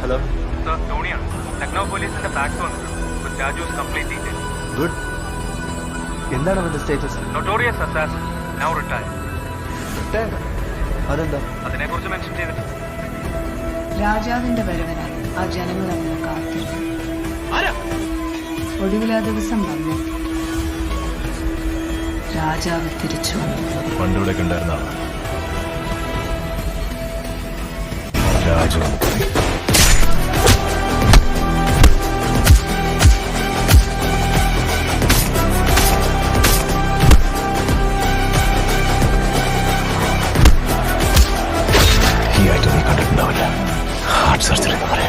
Hello sir, ടോണിയാണ്. Lucknow പോലീസിന്റെ fax വന്നിട്ടുണ്ട്. Charges complete detail. Good. എന്താണ് അവന്റെ status? Notorious assassin, now retired. Retired? അതെന്താ? അതിനെക്കുറിച്ച് മെൻഷൻ ചെയ്തിട്ടുണ്ട്. രാജാവിന്റെ വരവനായി ആ ജനങ്ങൾ അങ്ങനെ കാത്തിരുന്നു. ഒടുവിൽ ആ ദിവസം വന്നു. രാജാവ് തിരിച്ചു വന്നു. പണ്ടിവിടെ കണ്ടായിരുന്ന രാജാവ് ഈ ആയിട്ട് നീ കണ്ടിട്ടുണ്ടാവില്ല. ഹാർട്ട് സർജറി എന്ന് പറയാം.